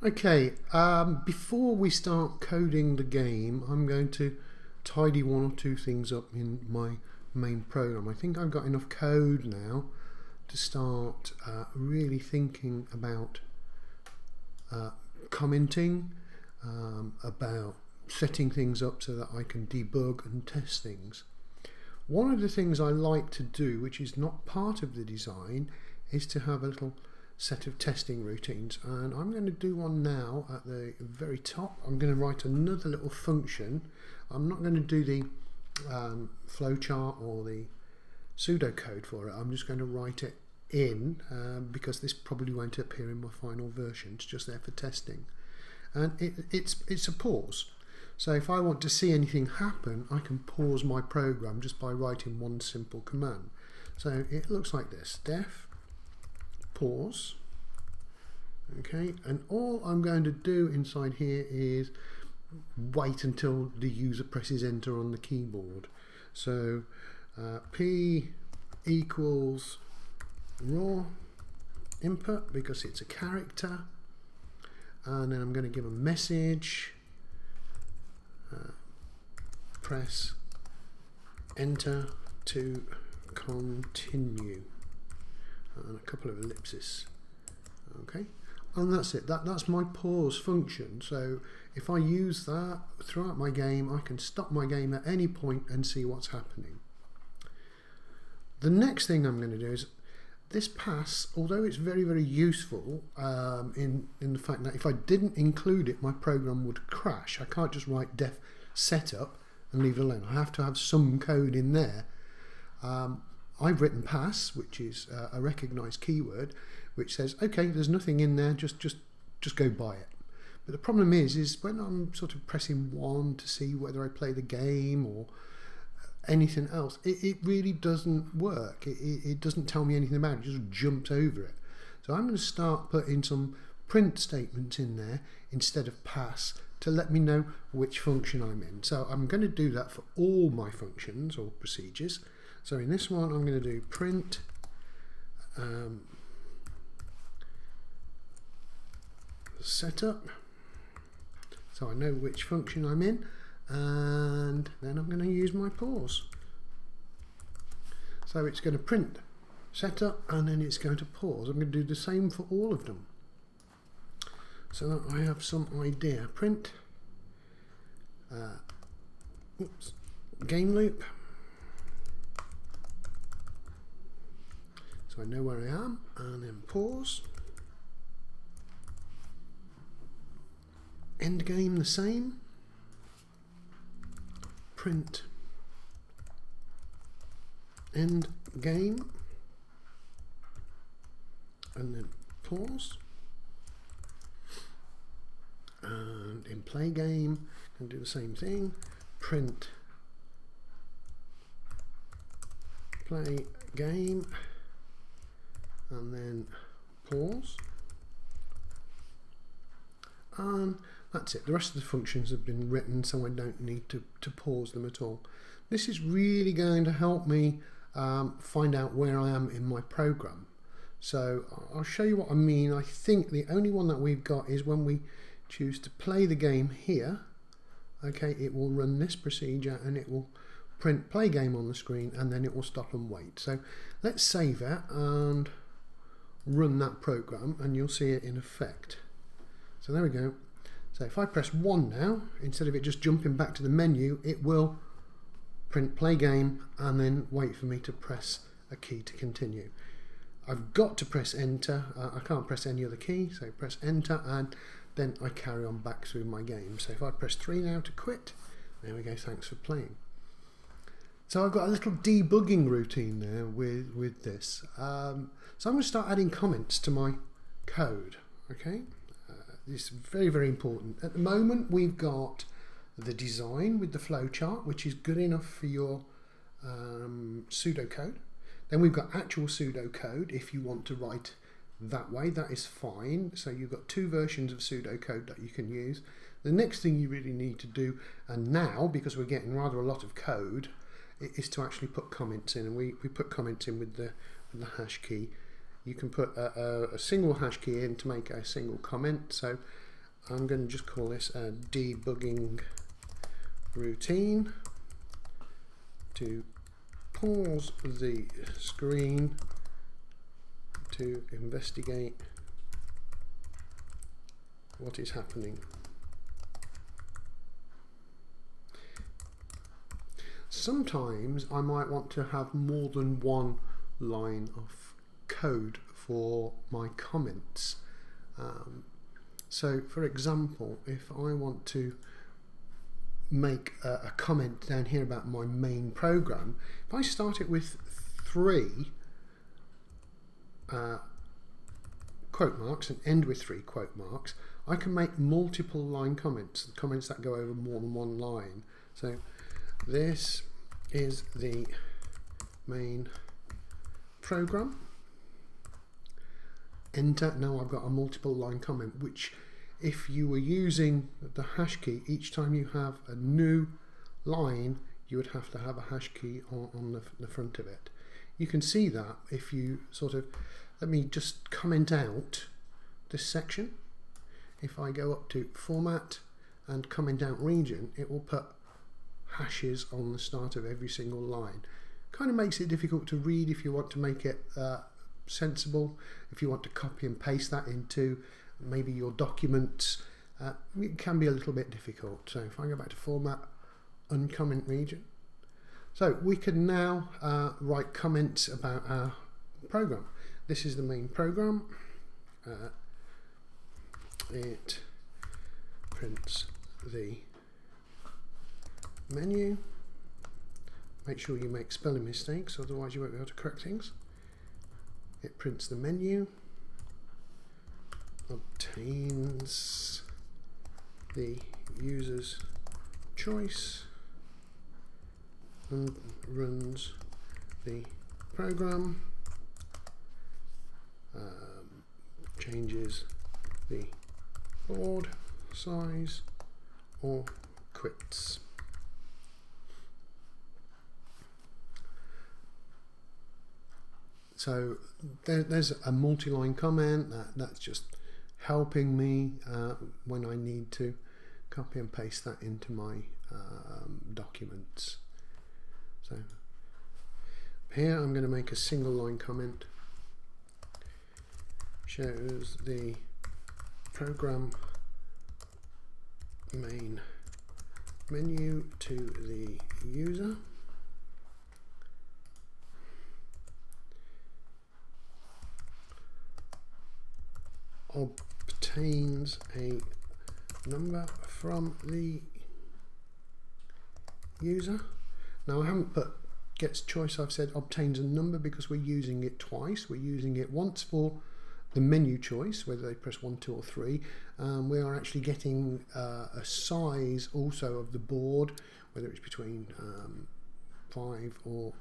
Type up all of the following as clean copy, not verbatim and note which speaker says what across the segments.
Speaker 1: Okay, before we start coding the game, I'm going to tidy one or two things up in my main program. I think I've got enough code now to start really thinking about commenting, about setting things up so that I can debug and test things. One of the things I like to do, which is not part of the design, is to have a little set of testing routines, and I'm going to do one now at the very top. I'm going to write another little function. I'm not going to do the flowchart or the pseudocode for it. I'm just going to write it in because this probably won't appear in my final version. It's just there for testing, and it's a pause. So if I want to see anything happen, I can pause my program just by writing one simple command. So it looks like this: def pause. Okay, and all I'm going to do inside here is wait until the user presses enter on the keyboard. So p equals raw input because it's a character, and then I'm going to give a message, press enter to continue, and a couple of ellipses. Okay, and that's it. That's my pause function. So if I use that throughout my game, I can stop my game at any point and see what's happening. The next thing I'm going to do is this pass, although it's very, very useful in the fact that if I didn't include it, my program would crash. I can't just write def setup and leave it alone. I have to have some code in there. I've written pass, which is a recognized keyword, which says, okay, there's nothing in there, just go by it. But the problem is when I'm sort of pressing 1 to see whether I play the game or anything else, it really doesn't work. It doesn't tell me anything about it, it just jumps over it. So I'm going to start putting some print statements in there instead of pass to let me know which function I'm in. So I'm going to do that for all my functions or procedures. So in this one, I'm going to do print setup, so I know which function I'm in, and then I'm going to use my pause. So it's going to print setup, and then it's going to pause. I'm going to do the same for all of them, so that I have some idea. Print game loop. So I know where I am, and then pause. End game the same. Print end game, and then pause. And in play game, I'm going to do the same thing. Print play game, and then pause, and that's it. The rest of the functions have been written, so I don't need to pause them at all. This is really going to help me find out where I am in my program. So I'll show you what I mean. I think the only one that we've got is when we choose to play the game here. Okay, it will run this procedure and it will print play game on the screen, and then it will stop and wait. So let's save it and run that program, and you'll see it in effect. So there we go. So if I press 1 now, instead of it just jumping back to the menu, it will print play game and then wait for me to press a key to continue. I've got to press enter. I can't press any other key, so press enter, and then I carry on back through my game. So if I press 3 now to quit, there we go, thanks for playing. So I've got a little debugging routine there with this. So I'm going to start adding comments to my code. Okay, this is very, very important. At the moment, we've got the design with the flowchart, which is good enough for your pseudocode. Then we've got actual pseudocode. If you want to write that way, that is fine. So you've got 2 versions of pseudocode that you can use. The next thing you really need to do, and now because we're getting rather a lot of code, is to actually put comments in, and we put comments in with the hash key. You can put a single hash key in to make a single comment. So I'm going to just call this a debugging routine to pause the screen to investigate what is happening. Sometimes I might want to have more than one line of code for my comments. So for example, if I want to make a comment down here about my main program, if I start it with 3 quote marks and end with 3 quote marks, I can make multiple line comments that go over more than one line. So this is the main program. Enter. Now I've got a multiple line comment, which if you were using the hash key, each time you have a new line, you would have to have a hash key on the front of it. You can see that if you sort of, let me just comment out this section. If I go up to format and comment out region, it will put hashes on the start of every single line. Kind of makes it difficult to read if you want to make it sensible. If you want to copy and paste that into maybe your documents, it can be a little bit difficult. So if I go back to format, uncomment region. So we can now write comments about our program. This is the main program. It prints the menu. Make sure you make spelling mistakes, otherwise you won't be able to correct things. It prints the menu, obtains the user's choice, and runs the program, changes the board size, or quits. So there's a multi-line comment that's just helping me when I need to copy and paste that into my documents. So here I'm going to make a single line comment. Shows the program main menu to the user. Obtains a number from the user. Now I haven't put gets choice, I've said obtains a number because we're using it twice. We're using it once for the menu choice, whether they press 1, 2 or 3. We are actually getting a size also of the board, whether it's between 5 or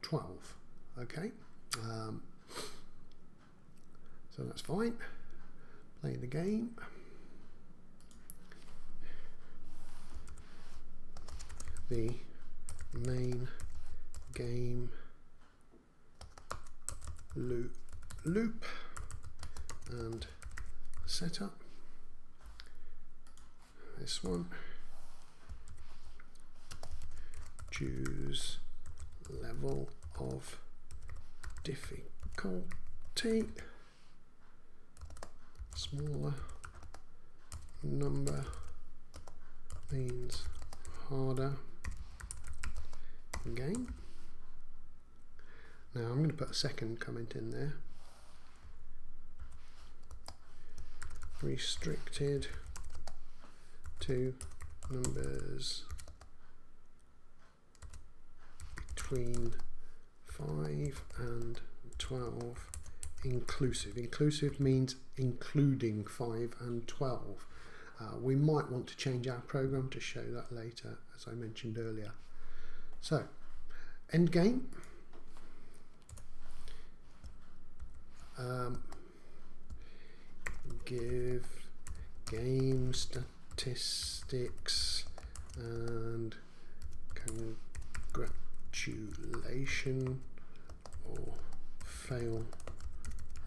Speaker 1: 12. Okay, so that's fine. Play the game. The main game loop and setup. This one. Choose level of difficulty. Smaller number means harder game. Now I'm going to put a second comment in there. Restricted to numbers between 5 and 12 inclusive. Inclusive means including 5 and 12. We might want to change our program to show that later, as I mentioned earlier. So, end game. Give game statistics and congratulation or fail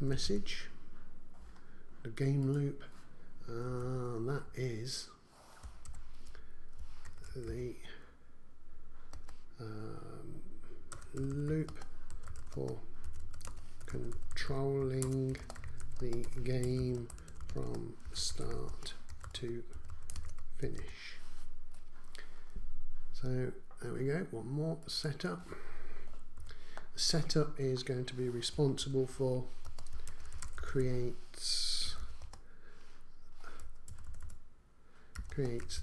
Speaker 1: message. The game loop, that is the loop for controlling the game from start to finish. So there we go, one more, setup. The setup is going to be responsible for creates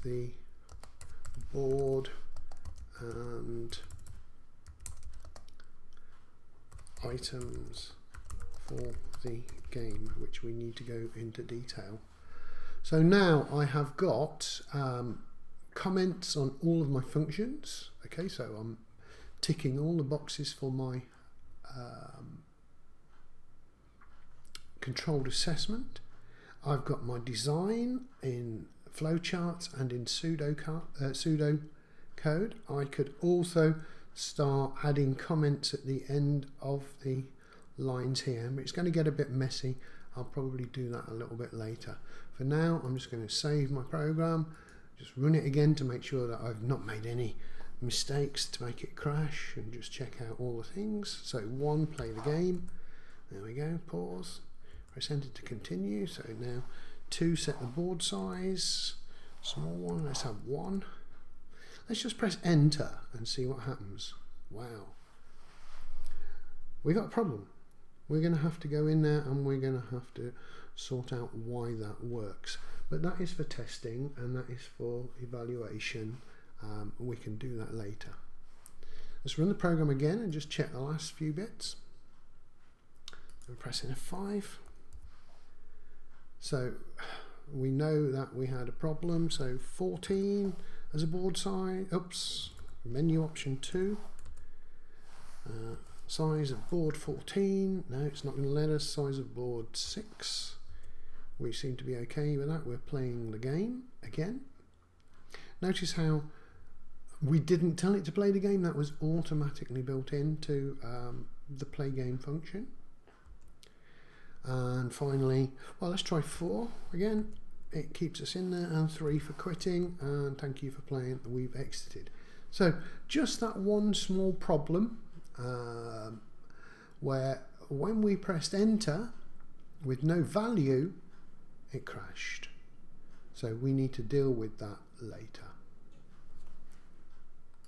Speaker 1: the board and items for the game, which we need to go into detail. So now I have got comments on all of my functions. Okay, so I'm ticking all the boxes for my controlled assessment. I've got my design in flowcharts and in pseudo code. I could also start adding comments at the end of the lines here, but it's going to get a bit messy. I'll probably do that a little bit later. For now, I'm just going to save my program, just run it again to make sure that I've not made any mistakes to make it crash, and just check out all the things. So 1, play the game. There we go, pause. Press enter to continue. So now 2, set the board size. Small one, let's have 1. Let's just press enter and see what happens. Wow. We got a problem. We're going to have to go in there and we're going to have to sort out why that works. But that is for testing and that is for evaluation. We can do that later. Let's run the program again and just check the last few bits. I'm pressing F5. So we know that we had a problem. So 14 as a board size. Oops. Menu option 2. Size of board 14. No, it's not going to let us. Size of board 6. We seem to be okay with that. We're playing the game again. Notice how we didn't tell it to play the game. That was automatically built into the play game function. And finally, well, let's try 4 again. It keeps us in there, and 3 for quitting, and thank you for playing. We've exited. So just that one small problem where when we pressed enter with no value, it crashed. So we need to deal with that later.